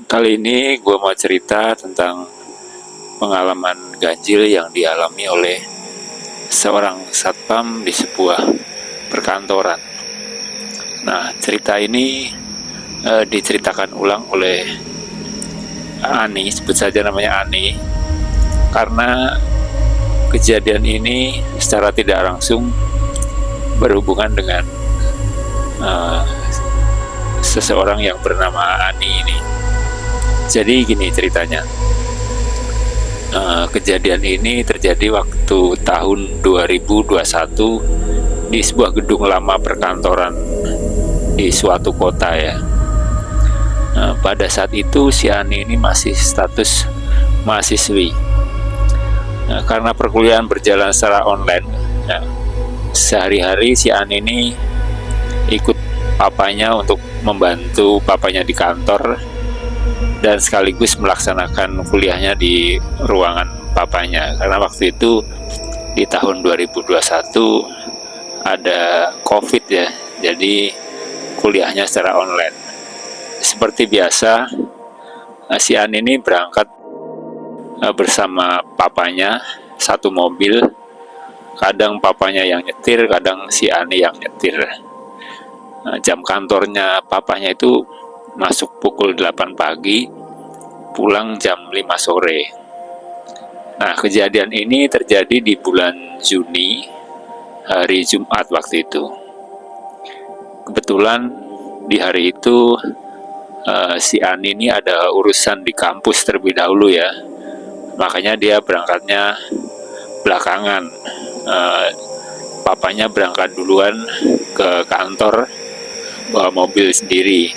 Kali ini gue mau cerita tentang pengalaman ganjil yang dialami oleh seorang satpam di sebuah perkantoran. Nah, cerita ini diceritakan ulang oleh Ani, sebut saja namanya Ani, karena kejadian ini secara tidak langsung berhubungan dengan seseorang yang bernama Ani ini. Jadi gini ceritanya, kejadian ini terjadi waktu tahun 2021 di sebuah gedung lama perkantoran di suatu kota ya. Pada saat itu si Ani ini masih status mahasiswi. Karena perkuliahan berjalan secara online, sehari-hari si Ani ini ikut papanya untuk membantu papanya di kantor dan sekaligus melaksanakan kuliahnya di ruangan papanya, karena waktu itu di tahun 2021 ada COVID ya, jadi kuliahnya secara online. Seperti biasa, si An ini berangkat bersama papanya satu mobil, kadang papanya yang nyetir, kadang si Ani yang nyetir. Jam kantornya papanya itu masuk pukul 8 pagi, pulang jam 5 sore. Nah, kejadian ini terjadi di bulan Juni, hari Jumat waktu itu. Kebetulan di hari itu si Ani ini ada urusan di kampus terlebih dahulu ya. Makanya dia berangkatnya belakangan. Papanya berangkat duluan ke kantor bawa mobil sendiri.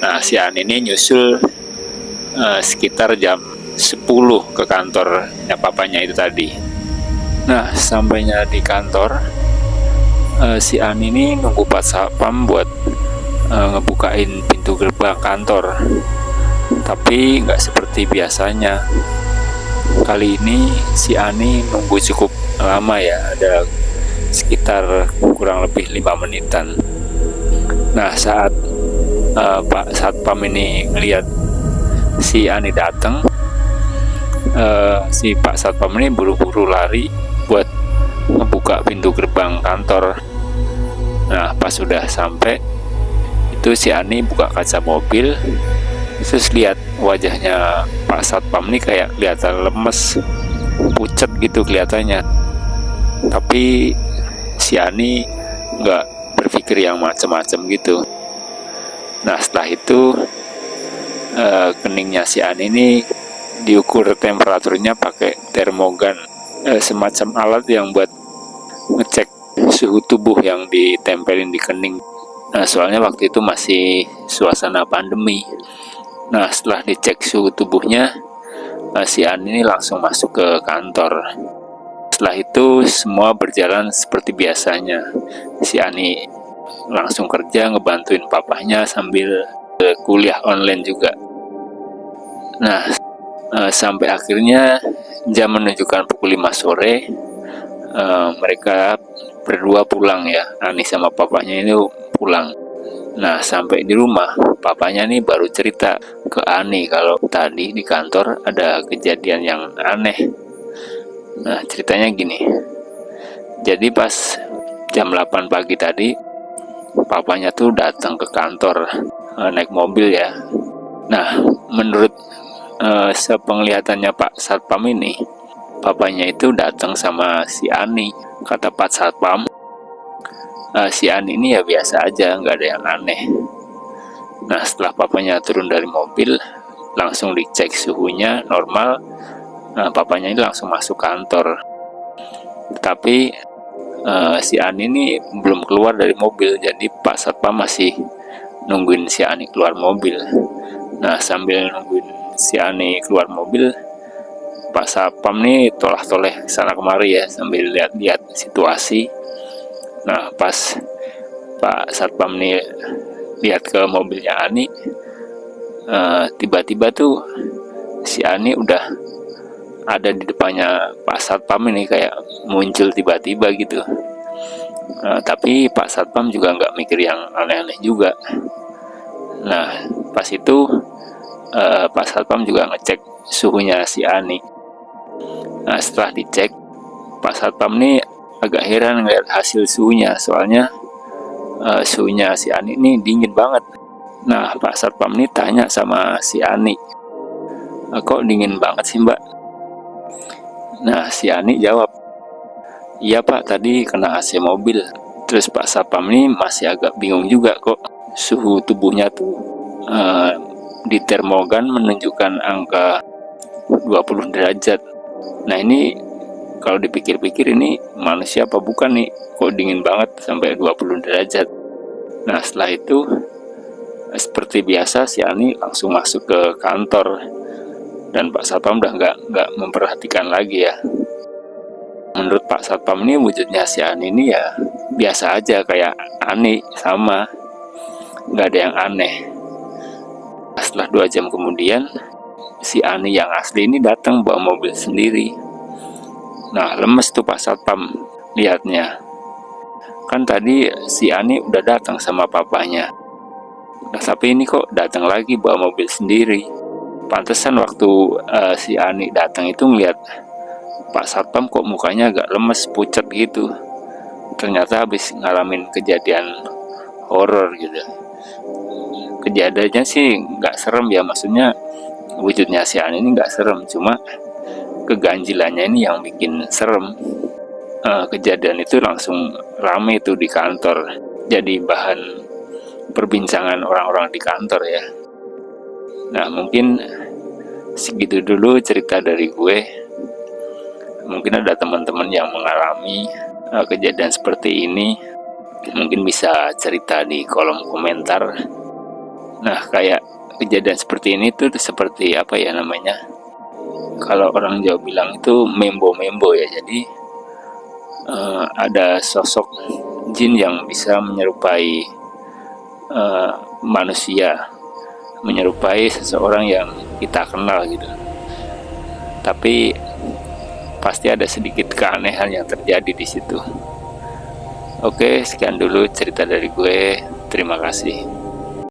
Nah, si Ani ini nyusul sekitar jam 10 ke kantornya papanya itu tadi. Nah, sampainya di kantor, si Ani ini nunggu Pak Satpam buat ngebukain pintu gerbang kantor. Tapi nggak seperti biasanya. Kali ini si Ani nunggu cukup lama ya, ada sekitar kurang lebih 5 menitan. Nah, saat Pak Satpam ini ngelihat si Ani datang, si Pak Satpam ini buru-buru lari buat ngebuka pintu gerbang kantor. Nah, pas sudah sampai itu si Ani buka kaca mobil, terus lihat wajahnya Pak Satpam ini kayak kelihatan lemes, pucet gitu kelihatannya. Tapi si Ani nggak berpikir yang macam-macam gitu. Nah, setelah itu keningnya si Ani ini diukur temperaturnya pakai termogan, semacam alat yang buat ngecek suhu tubuh yang ditempelin di kening. Nah, soalnya waktu itu masih suasana pandemi. Nah, setelah dicek suhu tubuhnya, si Ani ini langsung masuk ke kantor. Setelah itu semua berjalan seperti biasanya. Si Ani langsung kerja ngebantuin papahnya sambil kuliah online juga. Nah, sampai akhirnya jam menunjukkan pukul 5 sore, mereka berdua pulang ya. Ani sama papahnya ini pulang. Nah, sampai di rumah, papanya nih baru cerita ke Ani kalau tadi di kantor ada kejadian yang aneh. Nah, ceritanya gini. Jadi pas jam 8 pagi tadi, papanya tuh datang ke kantor naik mobil ya. Nah, menurut sepenglihatannya Pak Satpam ini, papanya itu datang sama si Ani. Kata Pak Satpam, si Ani ini ya biasa aja, nggak ada yang aneh. Nah, setelah papanya turun dari mobil, langsung dicek suhunya normal. Nah, papanya ini langsung masuk kantor. Tapi si Ani ini belum keluar dari mobil, jadi Pak Satpam masih nungguin si Ani keluar mobil. Nah, sambil nungguin si Ani keluar mobil, Pak Satpam nih tolah-toleh sana kemari ya, sambil lihat-lihat situasi. Nah, pas Pak Satpam nih lihat ke mobilnya Ani, tiba-tiba tuh si Ani udah ada di depannya Pak Satpam ini, kayak muncul tiba-tiba gitu. Tapi Pak Satpam juga nggak mikir yang aneh-aneh juga. Nah, pas itu Pak Satpam juga ngecek suhunya si Ani. Nah, setelah dicek, Pak Satpam nih agak heran ngeliat hasil suhunya, soalnya suhunya si Ani ini dingin banget. Nah, Pak Satpam nih tanya sama si Ani, kok dingin banget sih Mbak? Nah, si Ani jawab, iya Pak, tadi kena AC mobil. Terus Pak Satpam nih masih agak bingung juga, kok suhu tubuhnya tuh di termogan menunjukkan angka 20 derajat. Nah, ini kalau dipikir-pikir, ini manusia apa bukan nih, kok dingin banget sampai 20 derajat. Nah, setelah itu seperti biasa si Ani langsung masuk ke kantor, dan Pak Satpam udah nggak memperhatikan lagi ya. Menurut Pak Satpam ini wujudnya si Ani ini ya biasa aja kayak Ani, sama, nggak ada yang aneh. Setelah 2 jam kemudian, si Ani yang asli ini datang bawa mobil sendiri. Nah, lemes tuh Pak Satpam lihatnya. Kan tadi si Ani udah datang sama papanya. Nah, tapi ini kok datang lagi bawa mobil sendiri. Pantesan waktu si Ani datang itu ngeliat Pak Satpam kok mukanya agak lemes, pucat gitu. Ternyata habis ngalamin kejadian horor gitu. Kejadiannya sih nggak serem ya, maksudnya wujudnya si Ani ini nggak serem, cuma keganjilannya ini yang bikin serem. Kejadian itu langsung rame tuh di kantor, jadi bahan perbincangan orang-orang di kantor ya. Nah, mungkin segitu dulu cerita dari gue. Mungkin ada teman-teman yang mengalami kejadian seperti ini, mungkin bisa cerita di kolom komentar. Nah, kayak kejadian seperti ini tuh seperti apa ya namanya, kalau orang Jawa bilang itu membo-membo ya. Jadi ada sosok jin yang bisa menyerupai manusia, menyerupai seseorang yang kita kenal gitu. Tapi pasti ada sedikit keanehan yang terjadi di situ. Oke, sekian dulu cerita dari gue. Terima kasih.